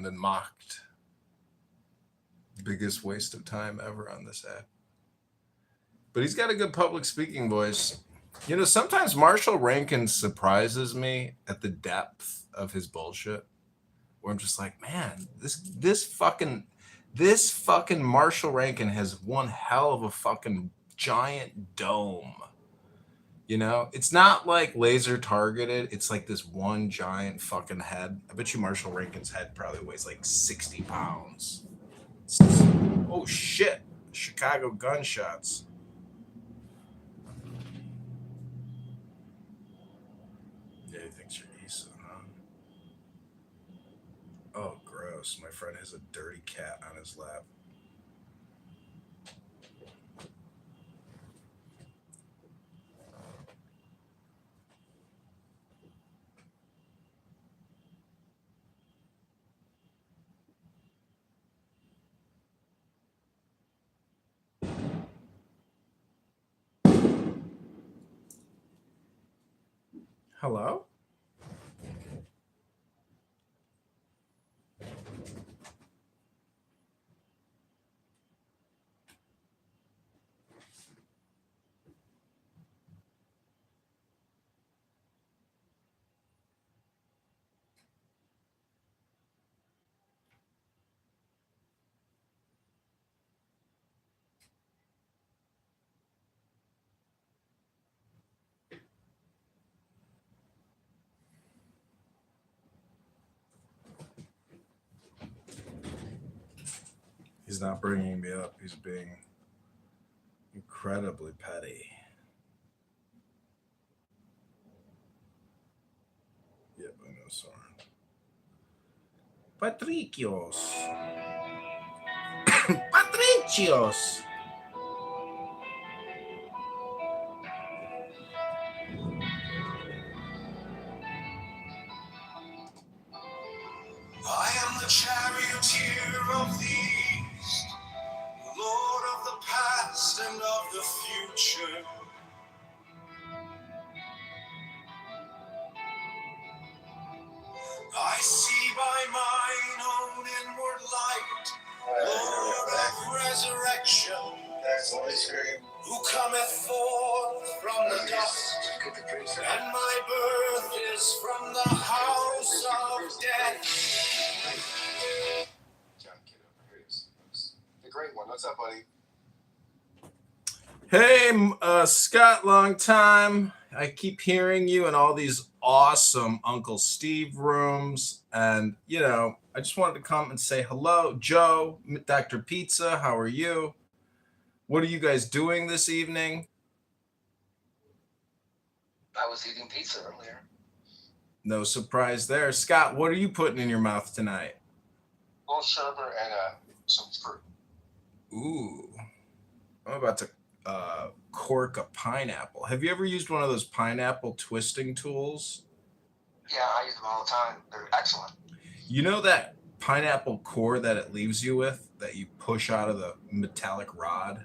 around and mocked. Biggest waste of time ever on this app. But he's got a good public speaking voice. You know, sometimes Marshall Rankin surprises me at the depth of his bullshit. Where I'm just like, man, this fucking Marshall Rankin has one hell of a fucking giant dome. You know, it's not like laser targeted. It's like this one giant fucking head. I bet you Marshall Rankin's head probably weighs like 60 pounds. Oh shit! Chicago gunshots. Yeah, he thinks you're Issa, huh? Oh, gross. My friend has a dirty cat on his lap. Hello? He's not bringing me up. He's being incredibly petty. Yep, I know, Soren. Patricios. Patricios. I am the charioteer of the east, Lord of the past and of the future. I see by mine own inward light, Lord of resurrection, who cometh forth from the dust, and my birth is from the house of death. John Kitover, here he is. The great one. What's up, buddy? Hey, Scott, long time. I keep hearing you in all these awesome Uncle Steve rooms. And, you know, I just wanted to come and say hello. Joe, Dr. Pizza, how are you? What are you guys doing this evening? I was eating pizza earlier. No surprise there. Scott, what are you putting in your mouth tonight? A little sherbet and some fruit. Ooh, I'm about to cork a pineapple. Have you ever used one of those pineapple twisting tools? Yeah, I use them all the time. They're excellent. You know that pineapple core that it leaves you with that you push out of the metallic rod?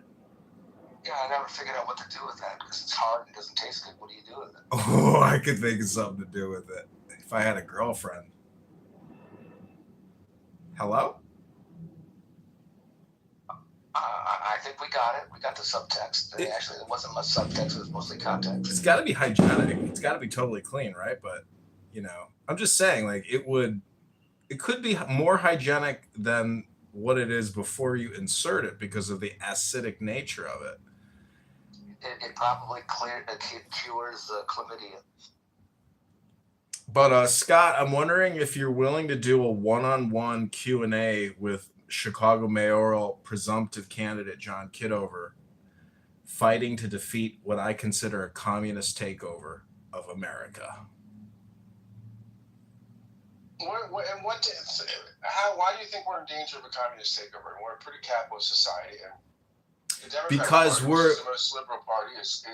Yeah, I never figured out what to do with that because it's hard and doesn't taste good. What do you do with it? Oh, I could think of something to do with it if I had a girlfriend. Hello? I think we got it. We got the subtext. Actually, there wasn't much subtext. It was mostly context. It's got to be hygienic. It's got to be totally clean, right? But, you know, I'm just saying, like, it could be more hygienic than what it is before you insert it because of the acidic nature of it. It probably cures chlamydia. But Scott, I'm wondering if you're willing to do a one-on-one Q&A with Chicago mayoral presumptive candidate John Kitover, fighting to defeat what I consider a communist takeover of America. Why do you think we're in danger of a communist takeover? We're a pretty capitalist society, and the Democratic Party, which is the most liberal party, is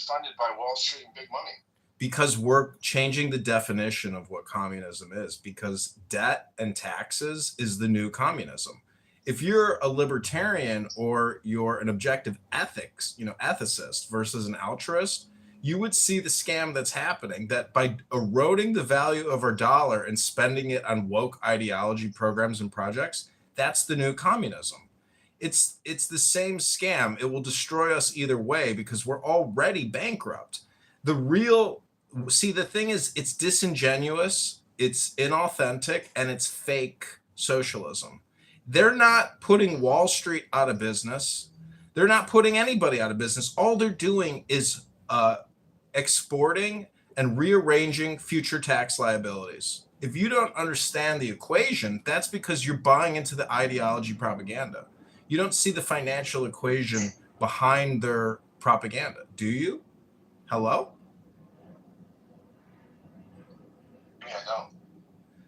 funded by Wall Street and big money. Because we're changing the definition of what communism is, because debt and taxes is the new communism. If you're a libertarian or you're an objective ethicist versus an altruist, you would see the scam that's happening, that by eroding the value of our dollar and spending it on woke ideology programs and projects, that's the new communism. It's the same scam. It will destroy us either way because we're already bankrupt. The thing is, it's disingenuous, it's inauthentic, and it's fake socialism. They're not putting Wall Street out of business. They're not putting anybody out of business. All they're doing is exporting and rearranging future tax liabilities. If you don't understand the equation, that's because you're buying into the ideology propaganda. You don't see the financial equation behind their propaganda, do you? Hello? Yeah, no.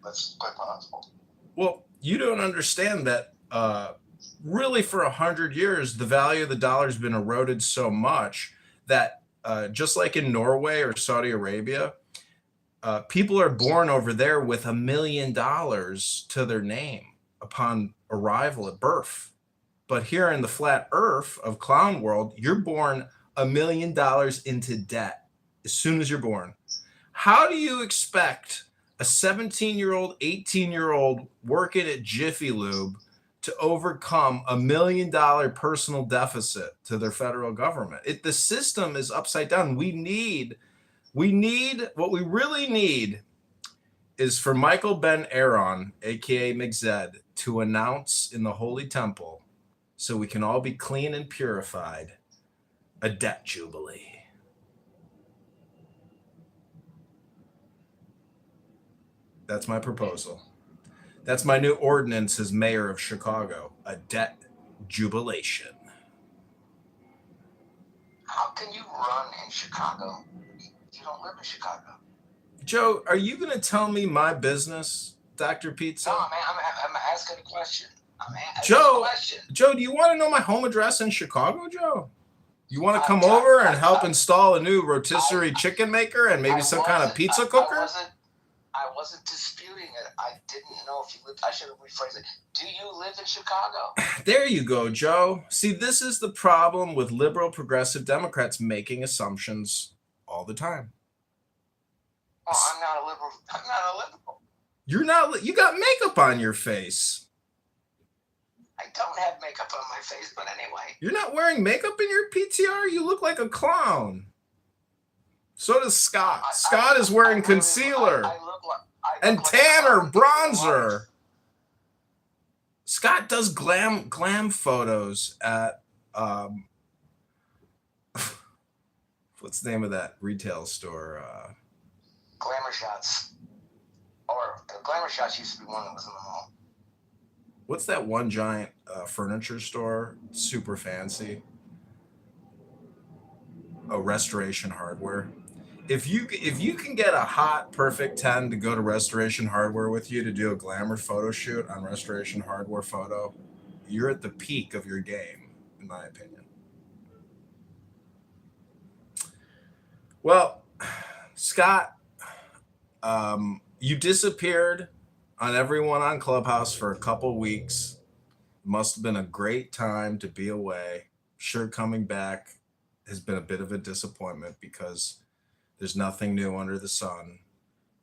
That's quite possible. Well, you don't understand that really for 100 years, the value of the dollar has been eroded so much that just like in Norway or Saudi Arabia, people are born over there with $1 million to their name upon arrival at birth. But here in the flat earth of clown world, you're born $1 million into debt as soon as you're born. How do you expect a 17-year-old, 18-year-old working at Jiffy Lube to overcome $1 million personal deficit to their federal government? The system is upside down. What we really need is for Michael Ben Aaron, aka McZed, to announce in the Holy Temple, so we can all be clean and purified, a debt jubilee. That's my proposal. That's my new ordinance as mayor of Chicago, a debt jubilation. How can you run in Chicago? You don't live in Chicago. Joe, are you going to tell me my business, Dr. Pizza? No, man, I'm asking a question. Joe, do you want to know my home address in Chicago, Joe? You want to come over and help install a new rotisserie chicken maker and maybe some kind of pizza cooker? I wasn't disputing it. I didn't know if you lived. I should have rephrased it. Do you live in Chicago? There you go, Joe. See, this is the problem with liberal progressive Democrats making assumptions all the time. Oh, I'm not a liberal. I'm not a liberal. You're not. You got makeup on your face. I don't have makeup on my face, but anyway. You're not wearing makeup in your PTR? You look like a clown. So does Scott. Scott is wearing concealer. And tanner, bronzer. Scott does glam photos at what's the name of that retail store? Glamour Shots. Or Glamour Shots used to be one that was in the mall. What's that one giant furniture store? Super fancy. Oh, Restoration Hardware. If you can get a hot, perfect 10 to go to Restoration Hardware with you to do a glamour photo shoot on Restoration Hardware Photo, you're at the peak of your game, in my opinion. Well, Scott, you disappeared on everyone on Clubhouse for a couple weeks. Must have been a great time to be away. Sure, coming back has been a bit of a disappointment because there's nothing new under the sun,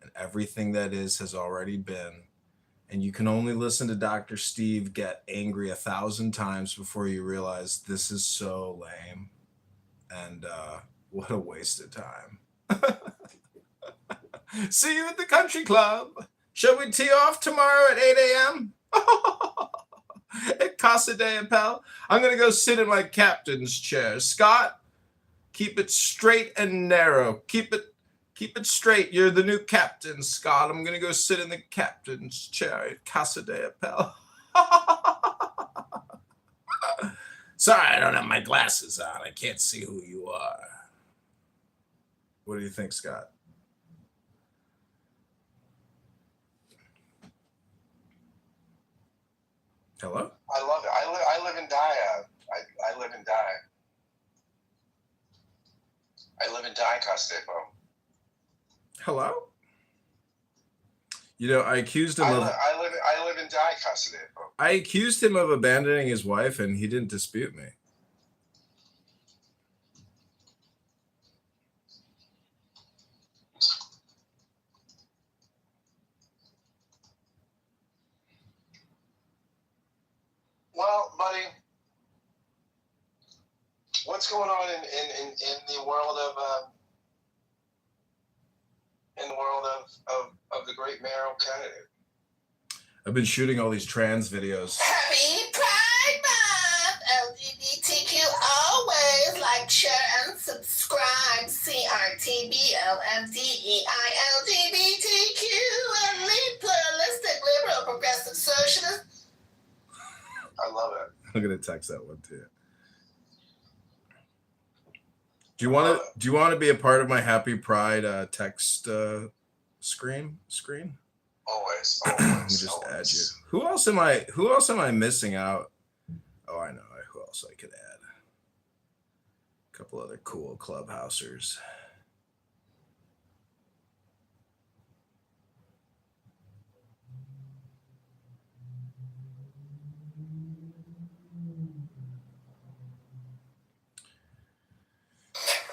and everything that is has already been. And you can only listen to Dr. Steve get angry 1,000 times before you realize this is so lame. And what a waste of time. See you at the country club. Shall we tee off tomorrow at 8 a.m.? At Casa de Appel? I'm going to go sit in my captain's chair. Scott, keep it straight and narrow. Keep it straight. You're the new captain, Scott. I'm going to go sit in the captain's chair at Casa de Appel. Sorry, I don't have my glasses on. I can't see who you are. What do you think, Scott? Hello? I love it. I live and die. I live and die. I live and die, Costepo. Hello? You know, I accused him of... I live and die, Costepo. I accused him of abandoning his wife, and he didn't dispute me. what's going on in the world of the great mayoral candidate? I've been shooting all these trans videos. Happy Pride Month! LGBTQ always like, share, and subscribe. CRTBLMDEI LGBTQ elite pluralistic liberal progressive socialist. I love it. I'm gonna text that one to you. Do you want to be a part of my Happy Pride text screen? Always. Let me just add you. Who else am I missing out? Oh, I know who else I could add. A couple other cool clubhousers.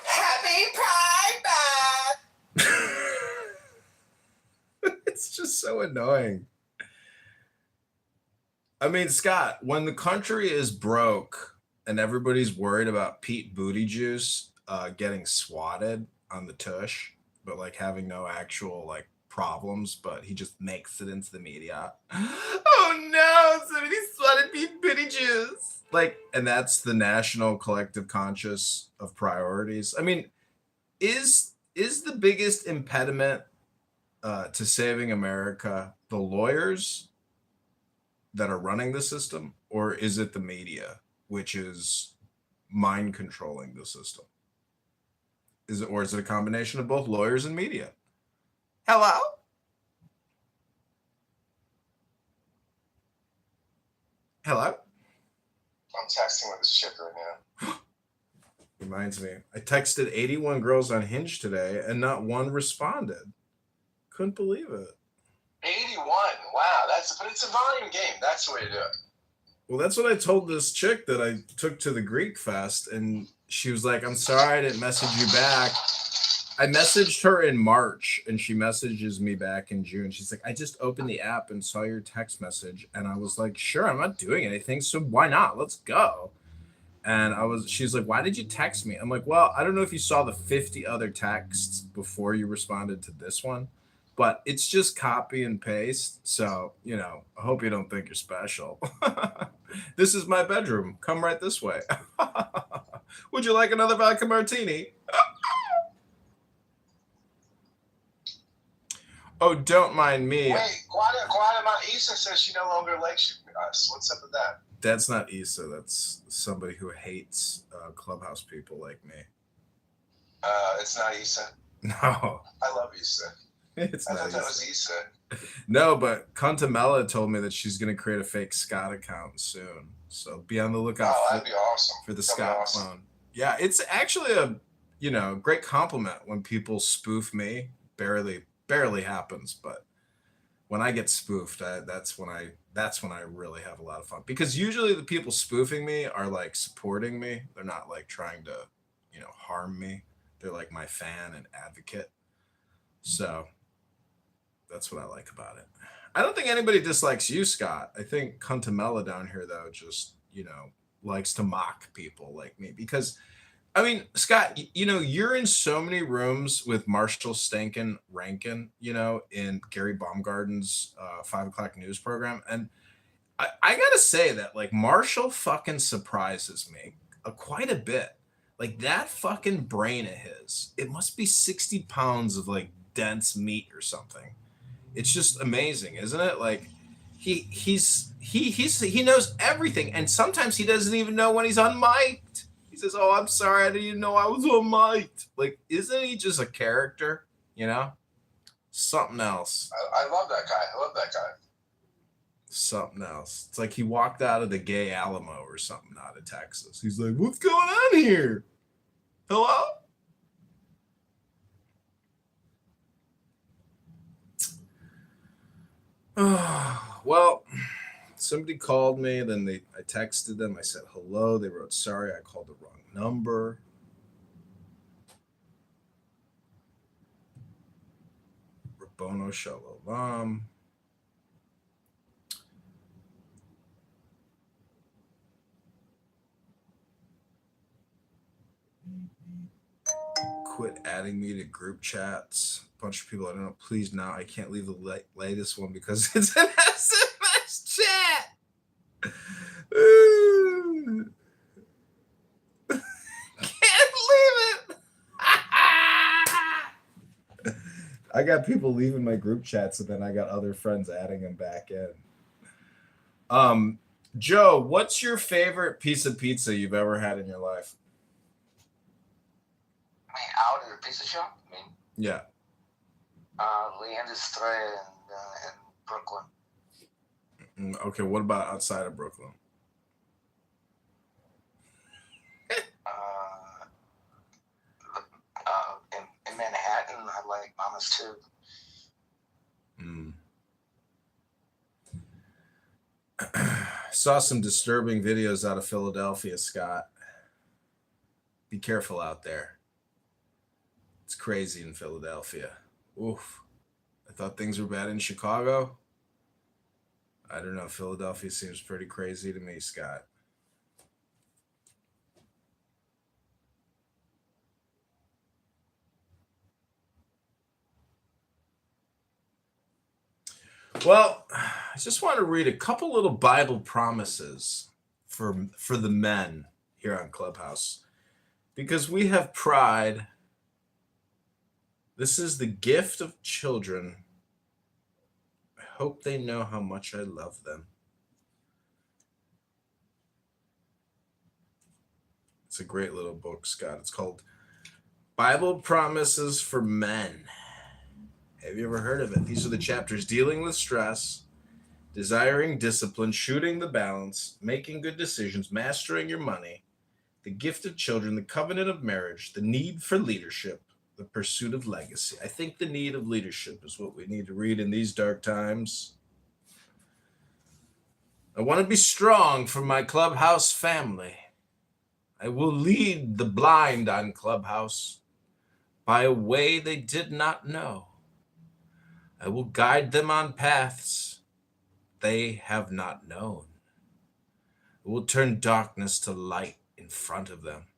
Happy Pride Month! It's just so annoying. I mean, Scott, when the country is broke and everybody's worried about Pete Buttigieg getting swatted on the tush, but like having no actual like problems, but he just makes it into the media. Oh no, somebody swatted Pete Buttigieg. Like, and that's the national collective conscious of priorities. I mean, is the biggest impediment to saving America the lawyers that are running the system, or is it the media, which is mind controlling the system? Is it a combination of both lawyers and media? Hello? I'm texting with this chick right now. Reminds me, I texted 81 girls on Hinge today and not one responded. Couldn't believe it. 81. Wow, but it's a volume game. That's the way to do it. Well, that's what I told this chick that I took to the Greek Fest, and she was like, I'm sorry I didn't message you back. I messaged her in March, and she messages me back in June. She's like, I just opened the app and saw your text message, and I was like, sure, I'm not doing anything, so why not? Let's go. And she's like, why did you text me? I'm like, well, I don't know if you saw the 50 other texts before you responded to this one, but it's just copy and paste. So, I hope you don't think you're special. This is my bedroom. Come right this way. Would you like another vodka martini? Oh, don't mind me. Wait, Guatemala Issa says she no longer likes us. What's up with that? That's not Issa. That's somebody who hates clubhouse people like me. It's not Issa. No. I love Issa. I thought that was Issa. No, but Contamella told me that she's going to create a fake Scott account soon. So be on the lookout that'd be awesome. For the Scott clone. Yeah, it's actually a great compliment when people spoof me. Barely happens, but when I get spoofed, that's when I really have a lot of fun, because usually the people spoofing me are like supporting me. They're not like trying to harm me. They're like my fan and advocate. So that's what I like about it. I don't think anybody dislikes you, Scott. I think Contamella down here though just likes to mock people like me, because I mean, Scott, you're in so many rooms with Marshall Stankin Rankin, in Gary Baumgarten's 5 o'clock news program. And I got to say that, like, Marshall fucking surprises me quite a bit. Like, that fucking brain of his, it must be 60 pounds of, like, dense meat or something. It's just amazing, isn't it? Like, he knows everything. And sometimes he doesn't even know when he's unmiked. He says, oh, I'm sorry, I didn't even know I was on mic. Like, isn't he just a character, Something else. I love that guy. Something else. It's like he walked out of the gay Alamo or something out of Texas. He's like, what's going on here? Hello? Well, somebody called me, then I texted them. I said hello. They wrote sorry, I called the wrong number. Rabono Shalom. quit adding me to group chats. A bunch of people I don't know. Please now. I can't leave the latest one because it's an SMS chat. Can't leave it. I got people leaving my group chats, and then I got other friends adding them back in. Joe, what's your favorite piece of pizza you've ever had in your life? I mean, out at a pizza shop? I mean, yeah. Leander's Thread in Brooklyn. Okay, what about outside of Brooklyn? In Manhattan, I like Mama's too. Saw some disturbing videos out of Philadelphia, Scott. Be careful out there. It's crazy in Philadelphia. Oof. I thought things were bad in Chicago. I don't know. Philadelphia seems pretty crazy to me, Scott. Well, I just want to read a couple little Bible promises for the men here on Clubhouse, because we have pride. This is the gift of children. I hope they know how much I love them. It's a great little book, Scott. It's called Bible Promises for Men. Have you ever heard of it? These are the chapters: dealing with stress, desiring discipline, shooting the balance, making good decisions, mastering your money, the gift of children, the covenant of marriage, the need for leadership, the pursuit of legacy. I think the need of leadership is what we need to read in these dark times. I want to be strong for my Clubhouse family. I will lead the blind on Clubhouse by a way they did not know. I will guide them on paths they have not known. I will turn darkness to light in front of them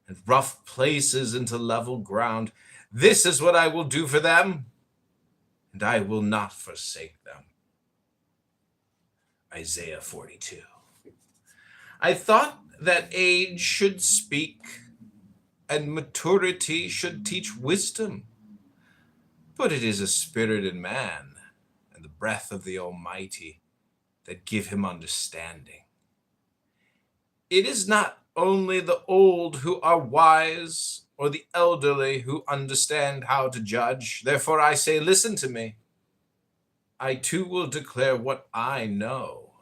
and rough places into level ground. This is what I will do for them, and I will not forsake them. Isaiah 42. I thought that age should speak and maturity should teach wisdom. But it is a spirit in man and the breath of the Almighty that give him understanding. It is not only the old who are wise or the elderly who understand how to judge. Therefore I say, listen to me. I too will declare what I know.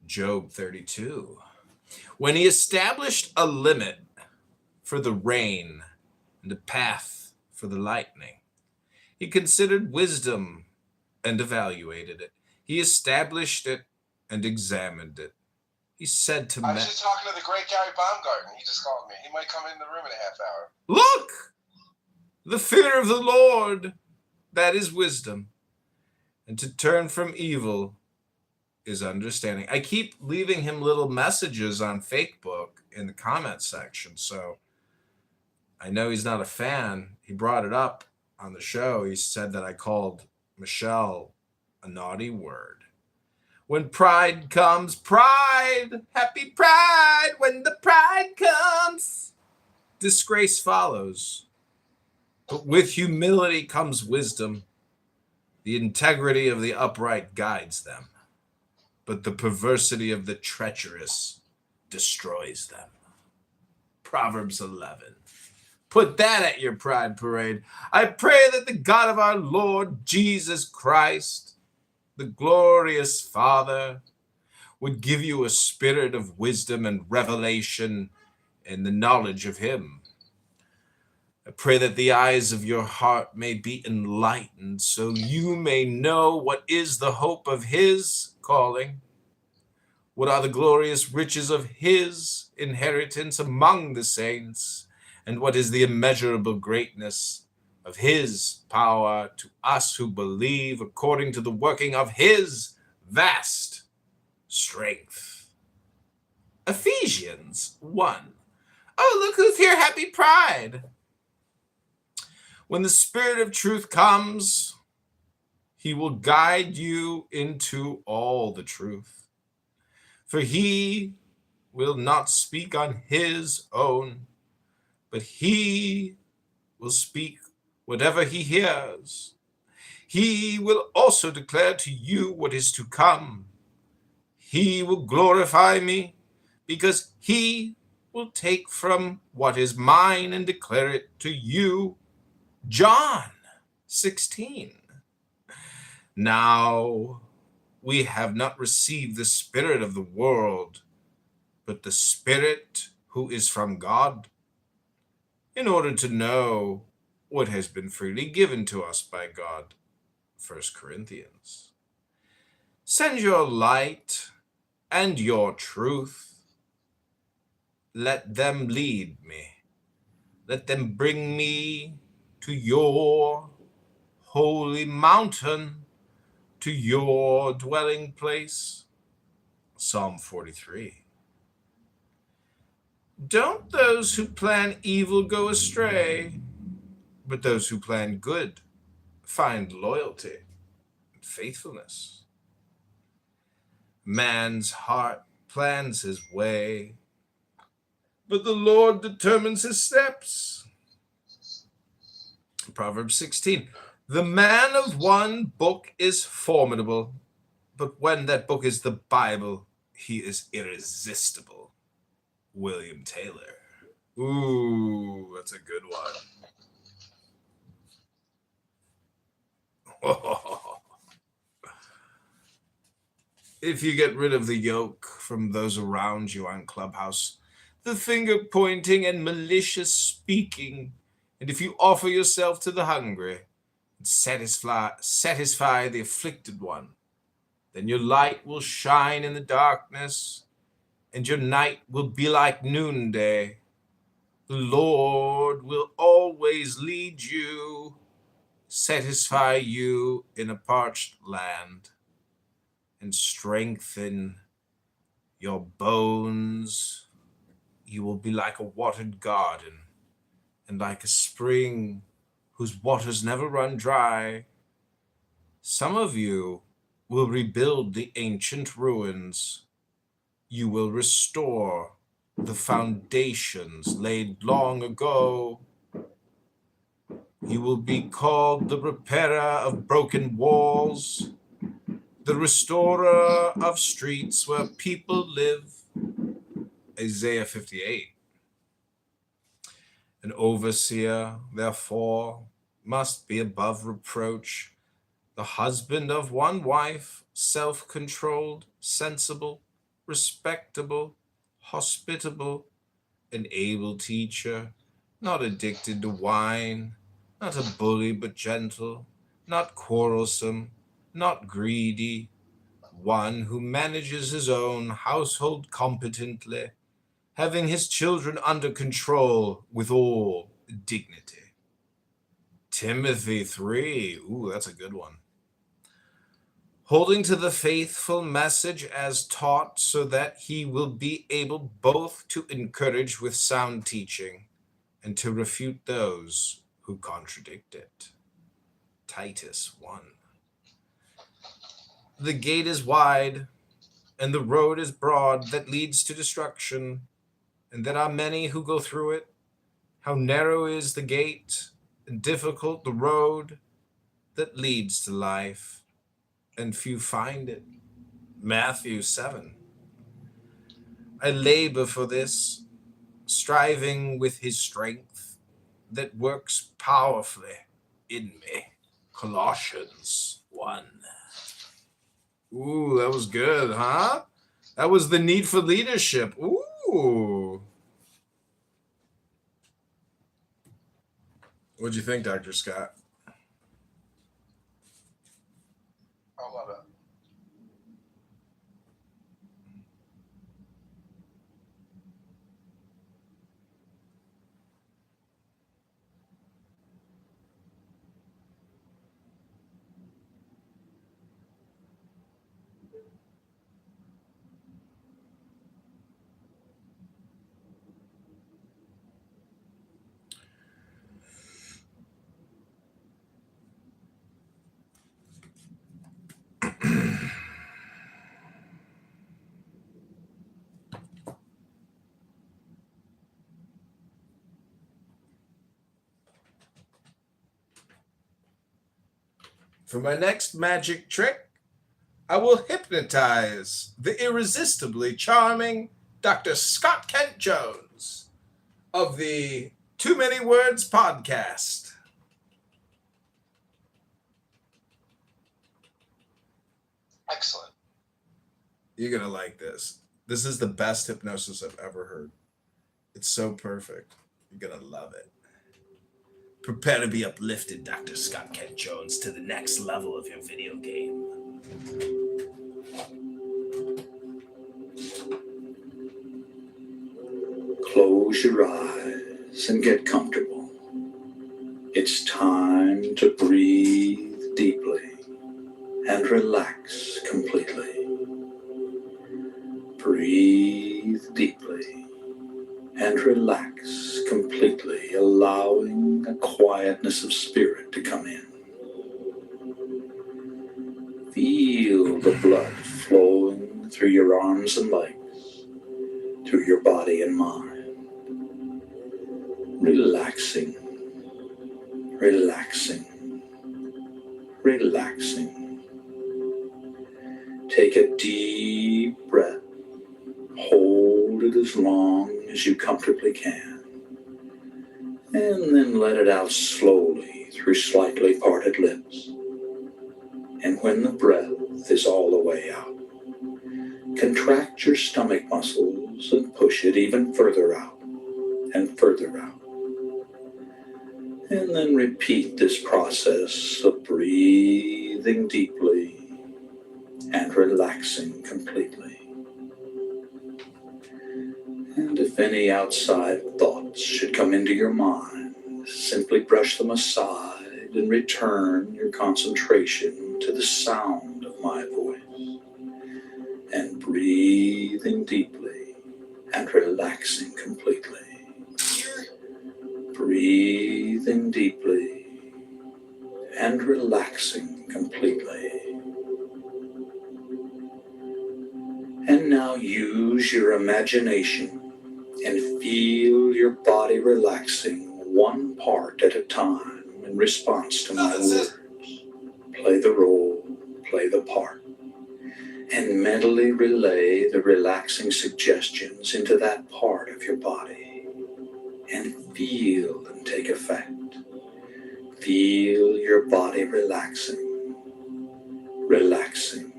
Job 32. When he established a limit for the rain and a path for the lightning, he considered wisdom and evaluated it. He established it and examined it. He said to I was just talking to the great Gary Baumgarten. He just called me. He might come in the room in a half hour. Look! The fear of the Lord, that is wisdom. And to turn from evil is understanding. I keep leaving him little messages on Facebook in the comment section, so I know he's not a fan. He brought it up on the show. He said that I called Michelle a naughty word. When pride comes, pride, happy pride, when the pride comes, disgrace follows. But with humility comes wisdom. The integrity of the upright guides them, but the perversity of the treacherous destroys them. Proverbs 11. Put that at your pride parade. I pray that the God of our Lord Jesus Christ, the glorious Father, would give you a spirit of wisdom and revelation in the knowledge of him. I pray that the eyes of your heart may be enlightened so you may know what is the hope of his calling, what are the glorious riches of his inheritance among the saints, and what is the immeasurable greatness of his power to us who believe according to the working of his vast strength. Ephesians 1. Oh, look who's here. Happy Pride. When the Spirit of truth comes, he will guide you into all the truth. For he will not speak on his own, but he will speak whatever he hears. He will also declare to you what is to come. He will glorify me, because he will take from what is mine and declare it to you. John 16. Now we have not received the spirit of the world, but the Spirit who is from God, in order to know what has been freely given to us by God. 1 Corinthians. Send your light and your truth. Let them lead me. Let them bring me to your holy mountain, to your dwelling place. Psalm 43. Don't those who plan evil go astray, but those who plan good find loyalty and faithfulness. Man's heart plans his way, but the Lord determines his steps. Proverbs 16. The man of one book is formidable, but when that book is the Bible, he is irresistible. William Taylor. Ooh, that's a good one. If you get rid of the yoke from those around you on Clubhouse, the finger pointing and malicious speaking, and if you offer yourself to the hungry and satisfy the afflicted one, then your light will shine in the darkness, and your night will be like noonday. The Lord will always lead you, satisfy you in a parched land, and strengthen your bones. You will be like a watered garden, and like a spring whose waters never run dry. Some of you will rebuild the ancient ruins. You will restore the foundations laid long ago. You will be called the repairer of broken walls, the restorer of streets where people live. Isaiah 58. An overseer, therefore, must be above reproach, the husband of one wife, self-controlled, sensible, respectable, hospitable, an able teacher, not addicted to wine, not a bully but gentle, not quarrelsome, not greedy, one who manages his own household competently, having his children under control with all dignity. Timothy 3. Ooh, that's a good one. Holding to the faithful message as taught, so that he will be able both to encourage with sound teaching and to refute those who contradict it. Titus 1. The gate is wide, and the road is broad that leads to destruction, and there are many who go through it. How narrow is the gate, and difficult the road that leads to life, and few find it. Matthew 7. I labor for this, striving with his strength that works powerfully in me. Colossians 1. Ooh, that was good, huh? That was the need for leadership. Ooh. What'd you think, Dr. Scott? I love it. For my next magic trick, I will hypnotize the irresistibly charming Dr. Scott Kent Jones of the Too Many Words podcast. Excellent. You're going to like this. This is the best hypnosis I've ever heard. It's so perfect. You're going to love it. Prepare to be uplifted, Dr. Scott Kent Jones, to the next level of your video game. Close your eyes and get comfortable. It's time to breathe deeply and relax completely. Breathe deeply and relax completely, allowing a quietness of spirit to come in. Feel the blood flowing through your arms and legs, through your body and mind. Relaxing, relaxing, relaxing. Take a deep breath. Hold it as long as you comfortably can. And then let it out slowly through slightly parted lips. And when the breath is all the way out, contract your stomach muscles and push it even further out and further out. And then repeat this process of breathing deeply and relaxing completely. And if any outside thoughts should come into your mind, simply brush them aside and return your concentration to the sound of my voice and breathing deeply and relaxing completely. Breathing deeply and relaxing completely. And now use your imagination and feel your body relaxing one part at a time in response to my words. Play the role, play the part, and mentally relay the relaxing suggestions into that part of your body. And feel them take effect. Feel your body relaxing, relaxing,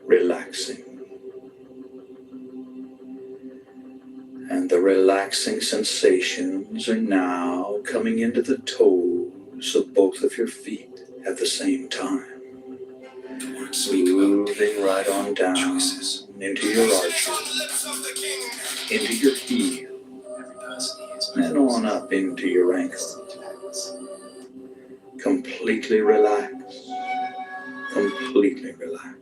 relaxing. And the relaxing sensations are now coming into the toes of both of your feet at the same time. Moving right on down into your arches, into your heel, and on up into your ankles. Completely relaxed, completely relaxed.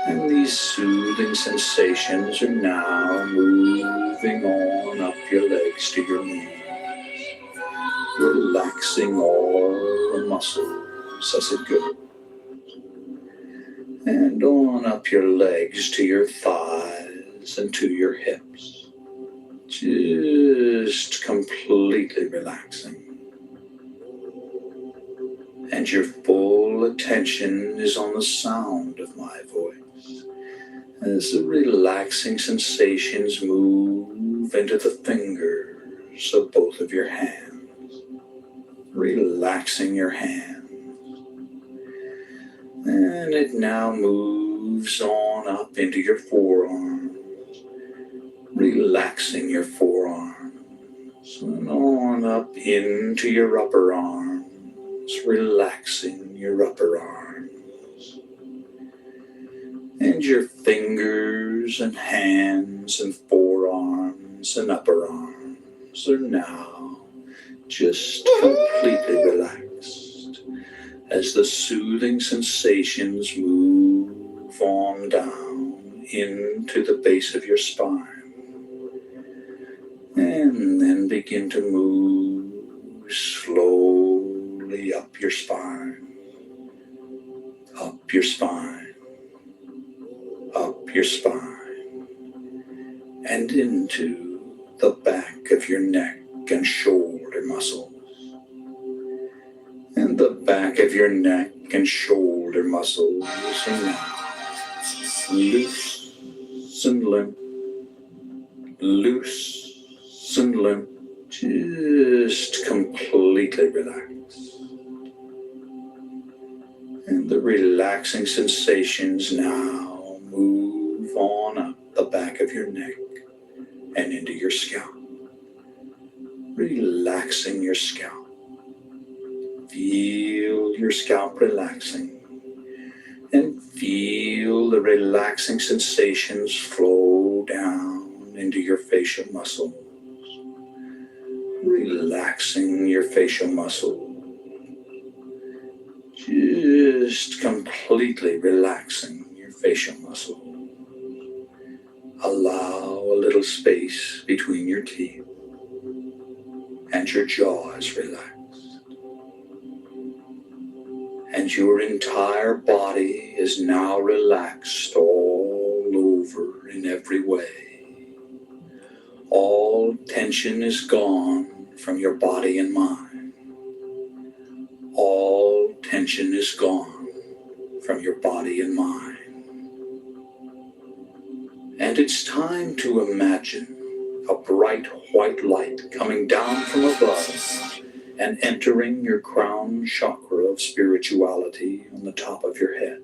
And these soothing sensations are now moving on up your legs to your knees, relaxing all the muscles as it goes. And on up your legs to your thighs and to your hips, just completely relaxing. And your full attention is on the sound of my voice as the relaxing sensations move into the fingers of both of your hands, relaxing your hands. And it now moves on up into your forearms, relaxing your forearms, and on up into your upper arms, relaxing your upper arms. And your fingers and hands and forearms and upper arms are now just completely relaxed as the soothing sensations move on down into the base of your spine and then begin to move slowly up your spine, up your spine, up your spine, and into the back of your neck and shoulder muscles, and the of your neck and shoulder muscles are now loose and limp, loose and limp, just completely relaxed. And the relaxing sensations now move on up the back of your neck and into your scalp, relaxing your scalp. Feel your scalp relaxing, and feel the relaxing sensations flow down into your facial muscles, relaxing your facial muscles, just completely relaxing your facial muscles. Allow a little space between your teeth, and your jaw is relaxed. And your entire body is now relaxed all over in every way. All tension is gone from your body and mind. All tension is gone from your body and mind. And it's time to imagine a bright white light coming down from above and entering your crown chakra of spirituality on the top of your head.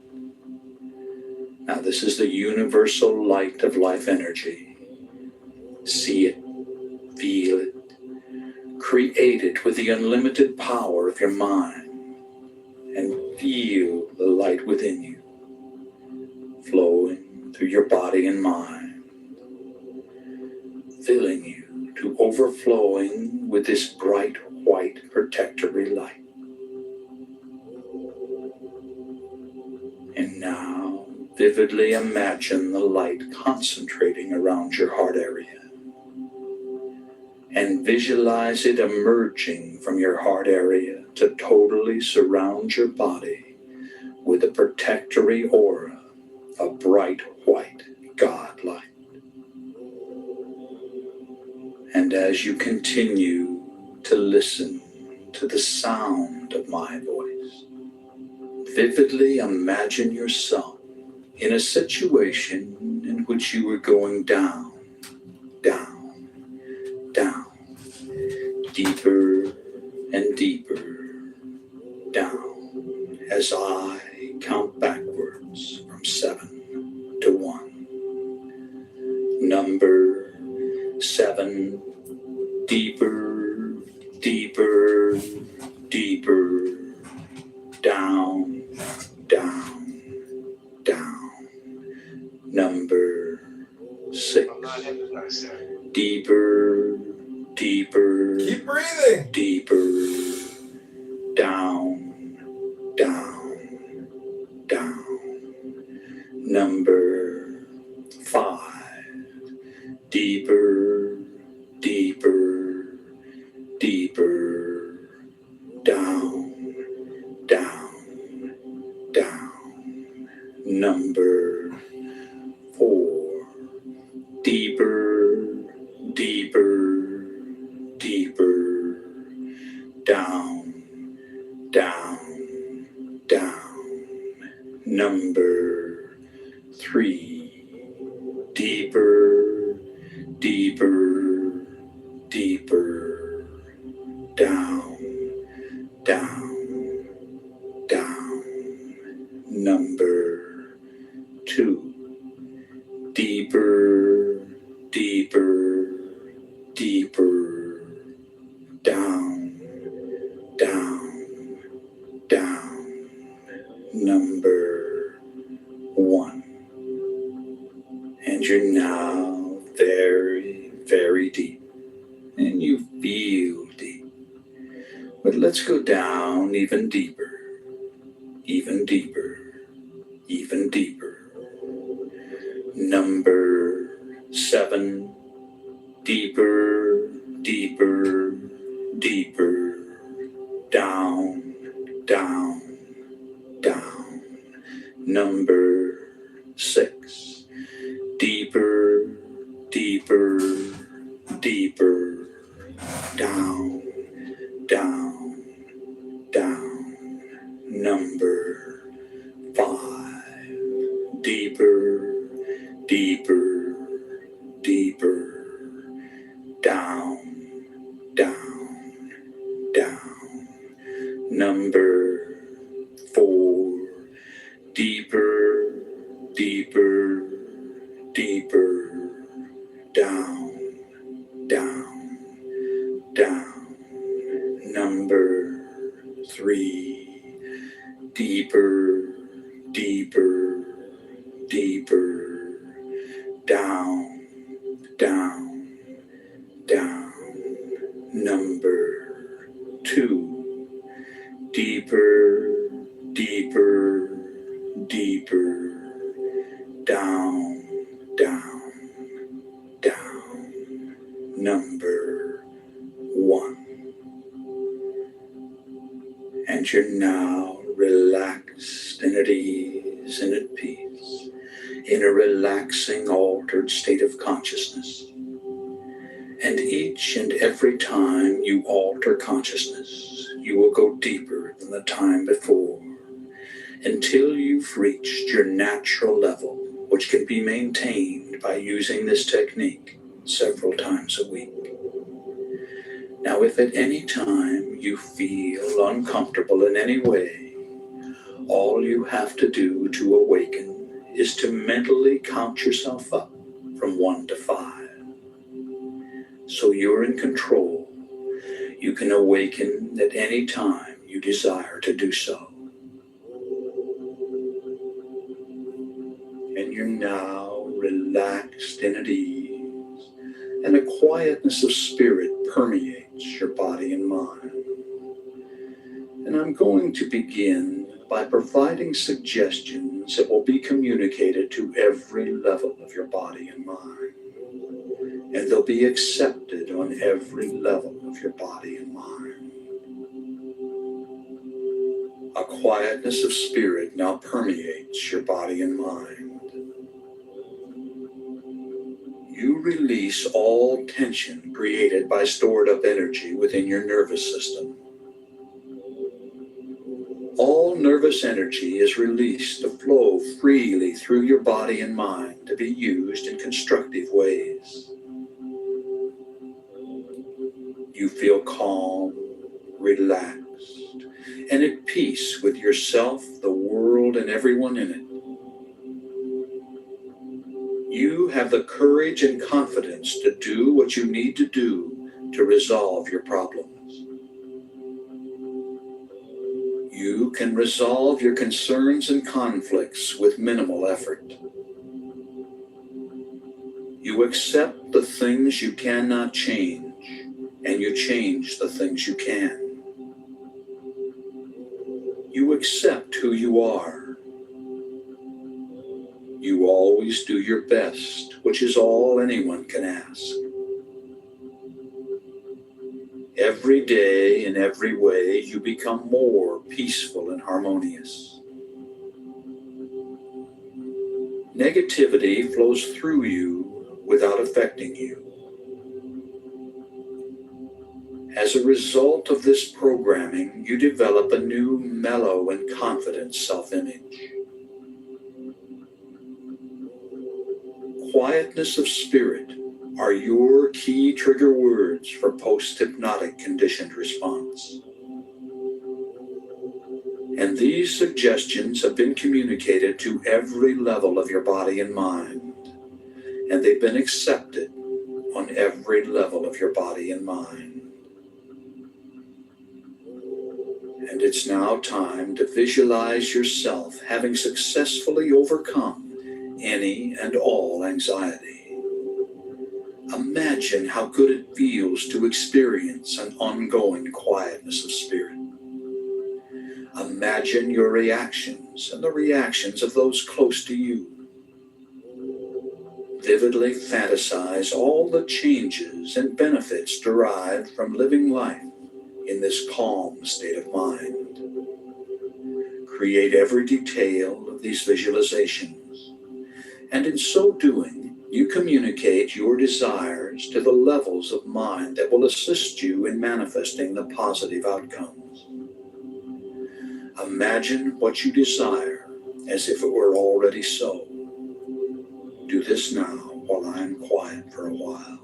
Now this is the universal light of life energy. See it, feel it, create it with the unlimited power of your mind, and feel the light within you, flowing through your body and mind, filling you to overflowing with this bright white protectory light. And now vividly imagine the light concentrating around your heart area, and visualize it emerging from your heart area to totally surround your body with a protectory aura of bright white God light. And as you continue to listen to the sound of my voice, vividly imagine yourself in a situation in which you were going down, down, down, deeper and deeper down, as I count backwards from 7 to 1. Number 7, deeper, deeper, deeper, down, down, down. Number 6, deeper, deeper, Keep breathing. deeper, down, down, down. Number 5, deeper, deeper, deeper, down, down, down. Number 4, deeper, deeper, deeper, down, down, down. Number 3, deeper, deeper, deeper, down, down, down. Number 2, deeper, deeper, deeper, down, down, down. Number 1. And you're now very, very deep, and you feel deep. But let's go down even deeper, even deeper, even deeper. Number 7, deeper, deeper, deeper, down, down, down. Number 6, deeper, deeper, deeper, down, down, down. deeper, deeper, deeper, down, down, down. Number 4, deeper, deeper, deeper, down, down, down. Number 3, deeper, deeper, deeper, down, down, down. Number 2, deeper, deeper, deeper, down, down, down. Number 1. And you're now relaxed and at ease and at peace in a relaxing, altered state of consciousness. And each and every time you alter consciousness, you will go deeper than the time before until you've reached your natural level, which can be maintained by using this technique several times a week. Now, if at any time you feel uncomfortable in any way, all you have to do to awaken is to mentally count yourself up from 1 to 5. So you're in control. You can awaken at any time you desire to do so. And you're now relaxed and at ease, and a quietness of spirit permeates your body and mind. And I'm going to begin by providing suggestions that will be communicated to every level of your body and mind. And they'll be accepted on every level of your body and mind. A quietness of spirit now permeates your body and mind. You release all tension created by stored up energy within your nervous system. All nervous energy is released to flow freely through your body and mind to be used in constructive ways. You feel calm, relaxed, and at peace with yourself, the world, and everyone in it. You have the courage and confidence to do what you need to do to resolve your problems. You can resolve your concerns and conflicts with minimal effort. You accept the things you cannot change, and you change the things you can. You accept who you are. You always do your best, which is all anyone can ask. Every day, in every way, you become more peaceful and harmonious. Negativity flows through you without affecting you. As a result of this programming, you develop a new mellow and confident self-image. Quietness of spirit are your key trigger words for post-hypnotic conditioned response. And these suggestions have been communicated to every level of your body and mind, and they've been accepted on every level of your body and mind. And it's now time to visualize yourself having successfully overcome any and all anxiety. Imagine how good it feels to experience an ongoing quietness of spirit. Imagine your reactions and the reactions of those close to you. Vividly fantasize all the changes and benefits derived from living life in this calm state of mind. Create every detail of these visualizations, and in so doing, you communicate your desires to the levels of mind that will assist you in manifesting the positive outcomes. Imagine what you desire as if it were already so. Do this now while I am quiet for a while.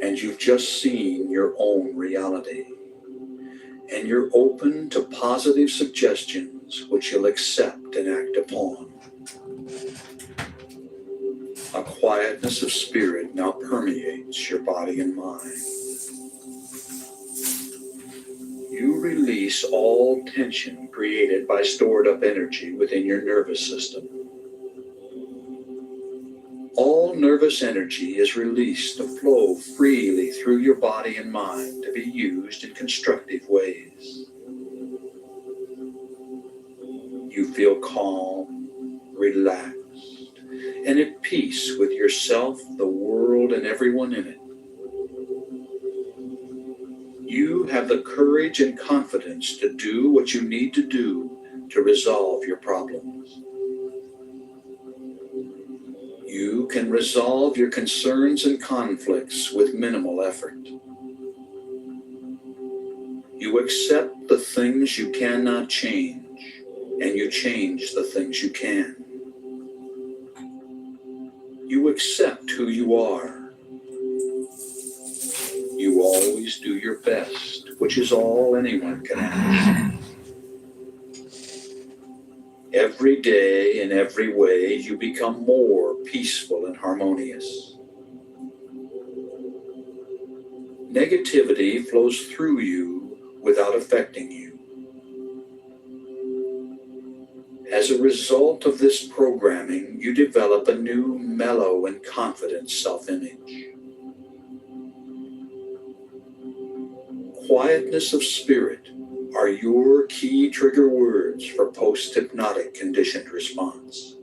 And you've just seen your own reality. And you're open to positive suggestions which you'll accept and act upon. A quietness of spirit now permeates your body and mind. You release all tension created by stored up energy within your nervous system. All nervous energy is released to flow freely through your body and mind to be used in constructive ways. You feel calm, relaxed, and at peace with yourself, the world, and everyone in it. You have the courage and confidence to do what you need to do to resolve your problems. You can resolve your concerns and conflicts with minimal effort. You accept the things you cannot change, and you change the things you can. You accept who you are. You always do your best, which is all anyone can ask. Every day, in every way, you become more peaceful and harmonious. Negativity flows through you without affecting you. As a result of this programming, you develop a new mellow and confident self-image. Quietness of spirit are your key trigger words for post-hypnotic conditioned response.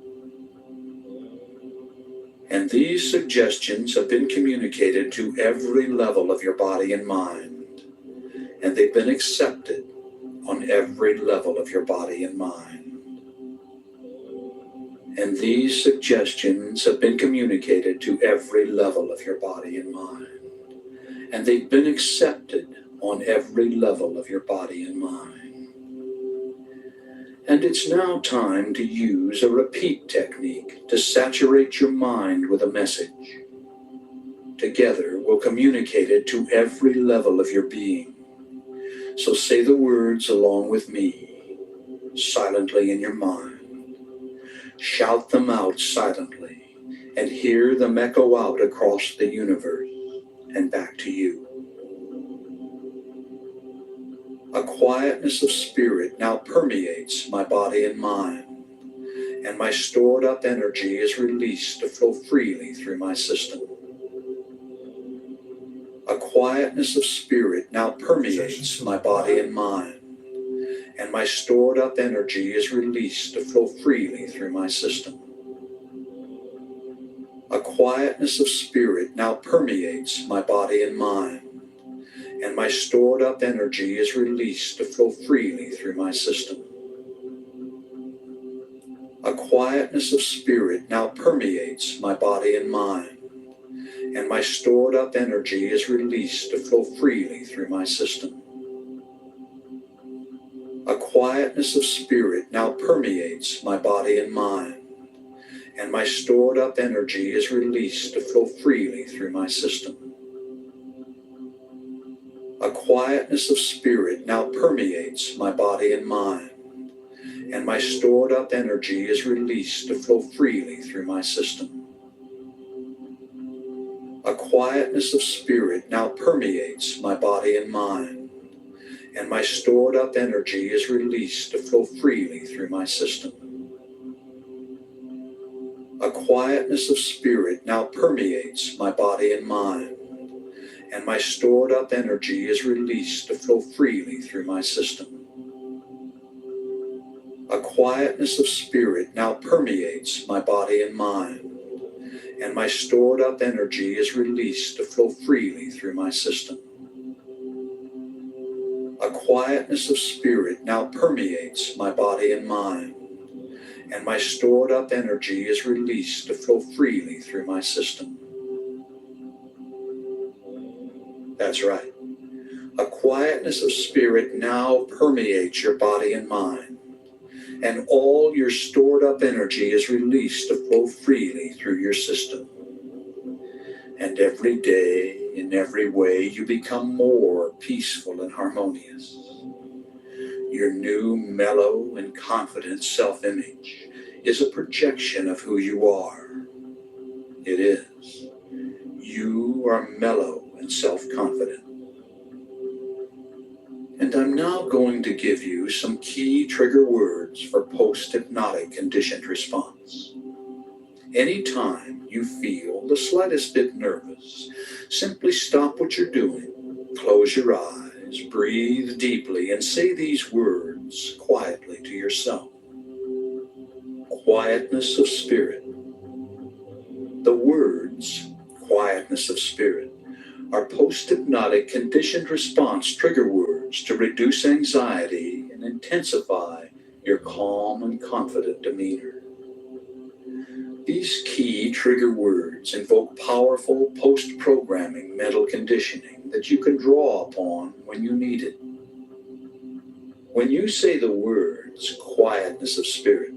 And these suggestions have been communicated to every level of your body and mind, and they've been accepted on every level of your body and mind. And these suggestions have been communicated to every level of your body and mind, and they've been accepted on every level of your body and mind. And it's now time to use a repeat technique to saturate your mind with a message. Together, we'll communicate it to every level of your being. So say the words along with me, silently in your mind. Shout them out silently and hear them echo out across the universe and back to you. A quietness of spirit now permeates my body and mind, and my stored up energy is released to flow freely through my system. A quietness of spirit now permeates my body and mind, and my stored up energy is released to flow freely through my system. A quietness of spirit now permeates my body and mind, and my stored up energy is released to flow freely through my system. A quietness of spirit now permeates my body and mind, and my stored up energy is released to flow freely through my system. A quietness of spirit now permeates my body and mind, and my stored up energy is released to flow freely through my system. A quietness of spirit now permeates my body and mind, and my stored up energy is released to flow freely through my system. A quietness of spirit now permeates my body and mind, and my stored up energy is released to flow freely through my system. A quietness of spirit now permeates my body and mind, and my stored up energy is released to flow freely through my system. A quietness of spirit now permeates my body and mind, and my stored up energy is released to flow freely through my system. A quietness of spirit now permeates my body and mind, and my stored up energy is released to flow freely through my system. That's right. A quietness of spirit now permeates your body and mind, and all your stored up energy is released to flow freely through your system. And every day, in every way, you become more peaceful and harmonious. Your new, mellow, and confident self-image is a projection of who you are. It is. You are mellow and self-confident. And I'm now going to give you some key trigger words for post-hypnotic conditioned response. Anytime you feel the slightest bit nervous, simply stop what you're doing, close your eyes, breathe deeply, and say these words quietly to yourself. Quietness of spirit. The words, quietness of spirit, are post-hypnotic conditioned response trigger words to reduce anxiety and intensify your calm and confident demeanor. These key trigger words invoke powerful post-programming mental conditioning that you can draw upon when you need it. When you say the words, quietness of spirit,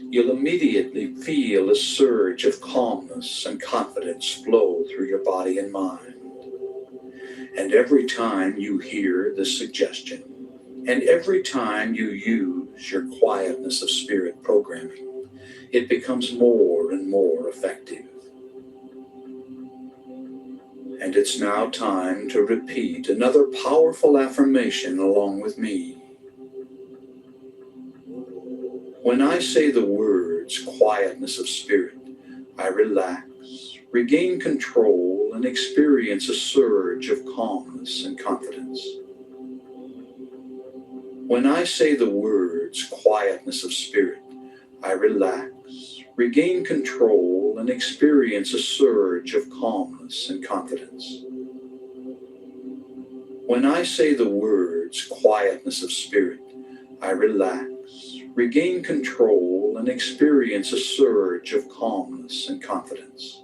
you'll immediately feel a surge of calmness and confidence flow through your body and mind. And every time you hear this suggestion, and every time you use your quietness of spirit programming, it becomes more and more effective. And it's now time to repeat another powerful affirmation along with me. When I say the words quietness of spirit, I relax, regain control, and experience a surge of calmness and confidence. When I say the words quietness of spirit, I relax, regain control, and experience a surge of calmness and confidence. When I say the words quietness of spirit, I relax, regain control, and experience a surge of calmness and confidence.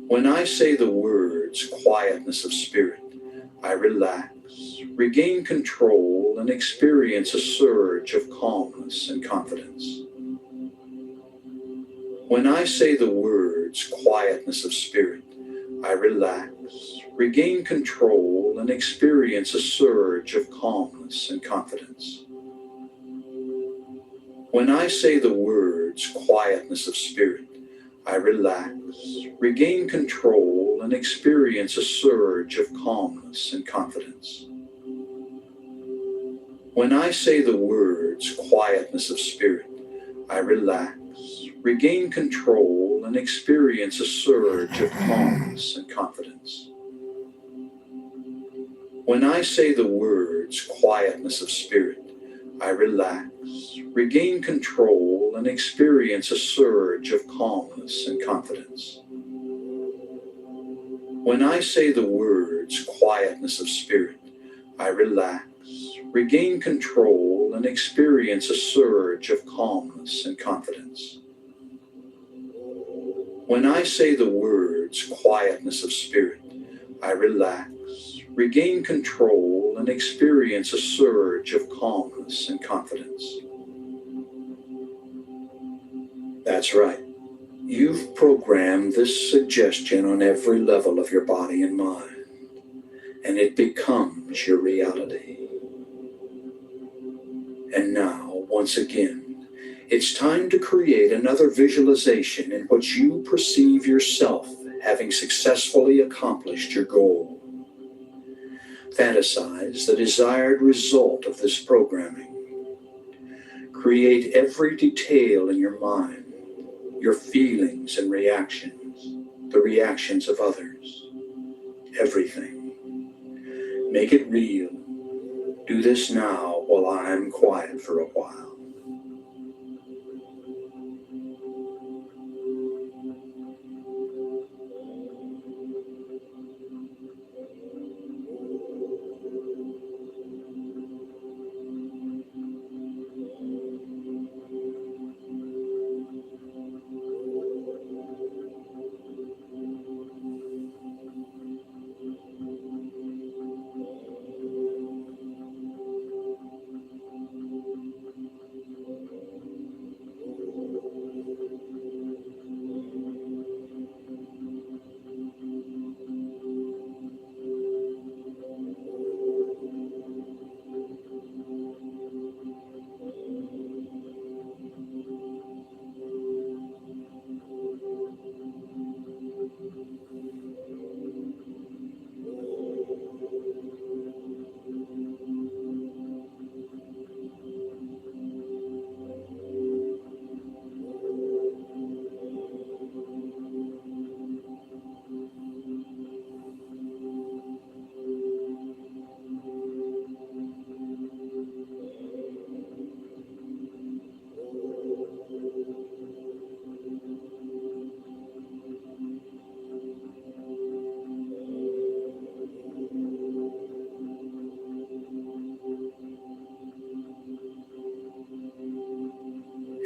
When I say the words quietness of spirit, I relax, regain control, and experience a surge of calmness and confidence. When I say the words quietness of spirit, I relax, regain control, and experience a surge of calmness and confidence. When I say the words quietness of spirit, I relax, regain control, and experience a surge of calmness and confidence. When I say the words quietness of spirit, I relax, regain control, and experience a surge of calmness and confidence. When I say the words quietness of spirit, I relax, regain control, and experience a surge of calmness and confidence. When I say the words quietness of spirit, I relax, regain control and experience a surge of calmness and confidence. When I say the words quietness of spirit, I relax, regain control, and experience a surge of calmness and confidence. That's right. You've programmed this suggestion on every level of your body and mind, and it becomes your reality. And now, once again, it's time to create another visualization in which you perceive yourself having successfully accomplished your goal. Fantasize the desired result of this programming. Create every detail in your mind, your feelings and reactions, the reactions of others, everything. Make it real. Do this now while I'm quiet for a while.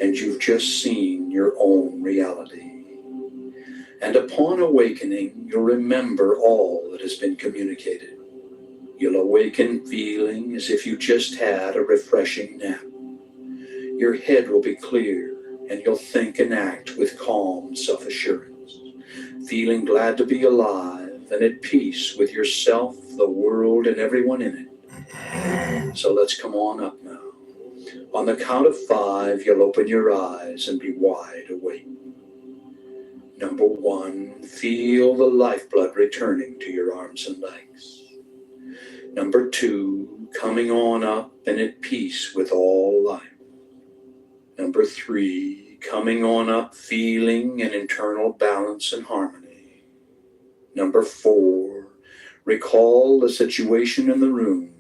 And you've just seen your own reality. And upon awakening, you'll remember all that has been communicated. You'll awaken feeling as if you just had a refreshing nap. Your head will be clear, and you'll think and act with calm self-assurance, feeling glad to be alive and at peace with yourself, the world, and everyone in it. So let's come on up now. On the count of 5, you'll open your eyes and be wide awake. Number 1, feel the lifeblood returning to your arms and legs. Number 2, coming on up and at peace with all life. Number 3, coming on up, feeling an internal balance and harmony. Number 4, recall the situation in the room.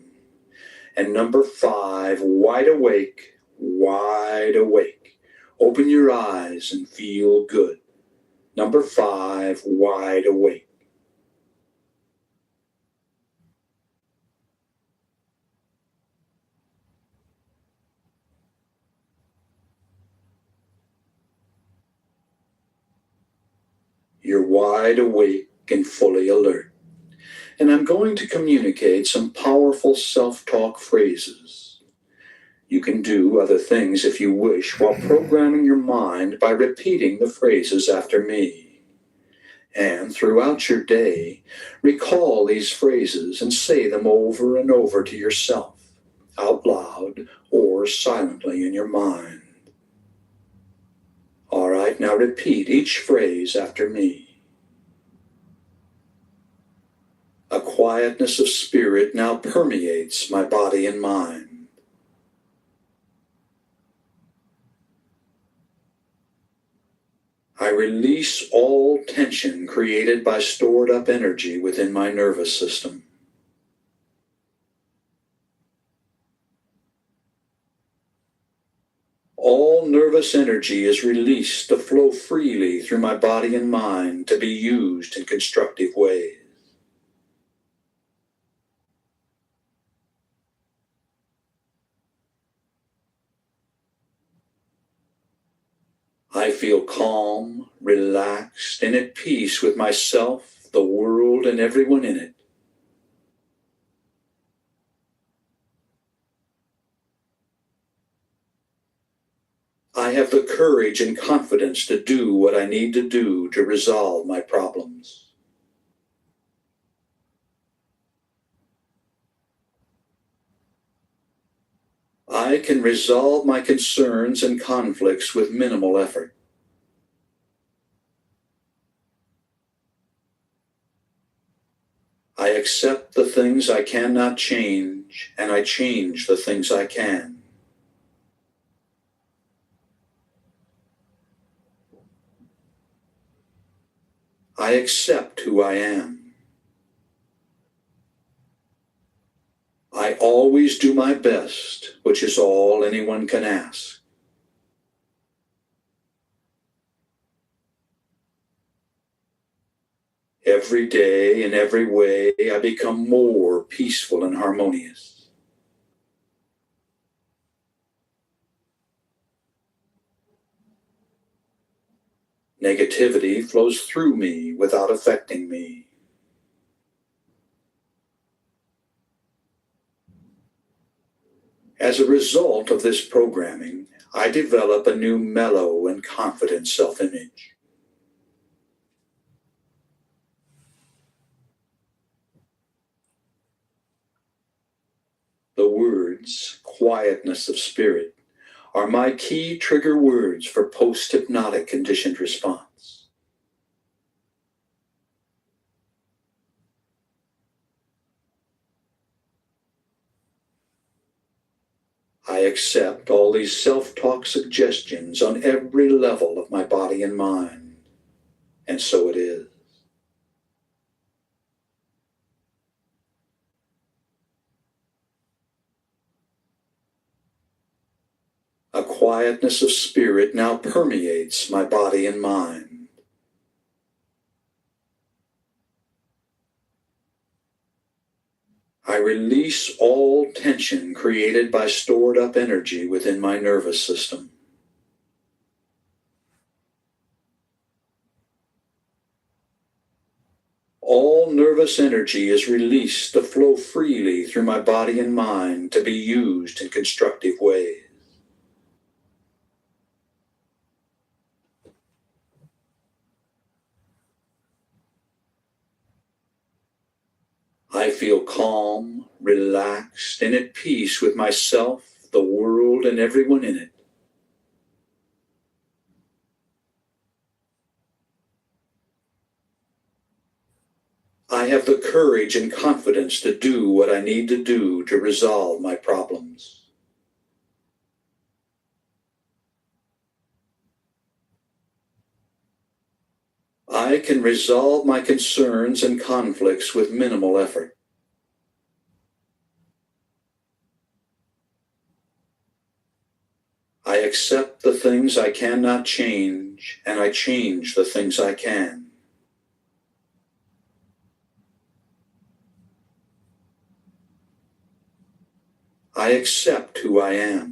And number 5, wide awake, wide awake. Open your eyes and feel good. Number 5, wide awake. You're wide awake and fully alert. And I'm going to communicate some powerful self-talk phrases. You can do other things if you wish while programming your mind by repeating the phrases after me. And throughout your day, recall these phrases and say them over and over to yourself, out loud or silently in your mind. All right, now repeat each phrase after me. A quietness of spirit now permeates my body and mind. I release all tension created by stored up energy within my nervous system. All nervous energy is released to flow freely through my body and mind to be used in constructive ways. I feel calm, relaxed, and at peace with myself, the world, and everyone in it. I have the courage and confidence to do what I need to do to resolve my problems. I can resolve my concerns and conflicts with minimal effort. I accept the things I cannot change, and I change the things I can. I accept who I am. I always do my best, which is all anyone can ask. Every day, in every way, I become more peaceful and harmonious. Negativity flows through me without affecting me. As a result of this programming, I develop a new mellow and confident self-image. The words, quietness of spirit, are my key trigger words for post-hypnotic conditioned response. I accept all these self-talk suggestions on every level of my body and mind, and so it is. A quietness of spirit now permeates my body and mind. I release all tension created by stored up energy within my nervous system. All nervous energy is released to flow freely through my body and mind to be used in constructive ways. I feel calm, relaxed, and at peace with myself, the world, and everyone in it. I have the courage and confidence to do what I need to do to resolve my problems. I can resolve my concerns and conflicts with minimal effort. I accept the things I cannot change, and I change the things I can. I accept who I am.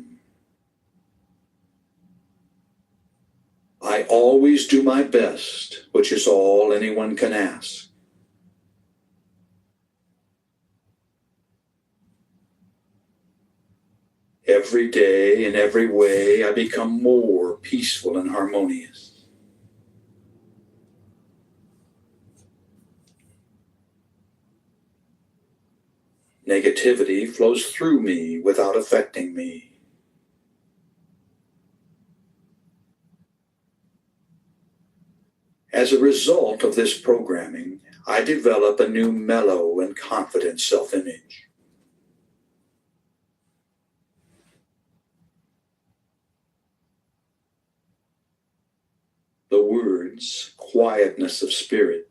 I always do my best, which is all anyone can ask. Every day, in every way, I become more peaceful and harmonious. Negativity flows through me without affecting me. As a result of this programming, I develop a new mellow and confident self-image. The words, quietness of spirit,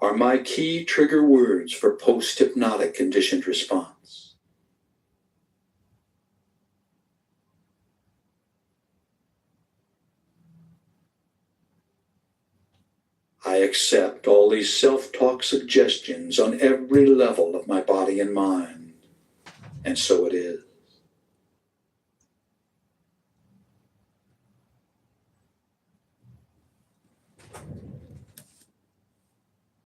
are my key trigger words for post-hypnotic conditioned response. I accept all these self-talk suggestions on every level of my body and mind, and so it is.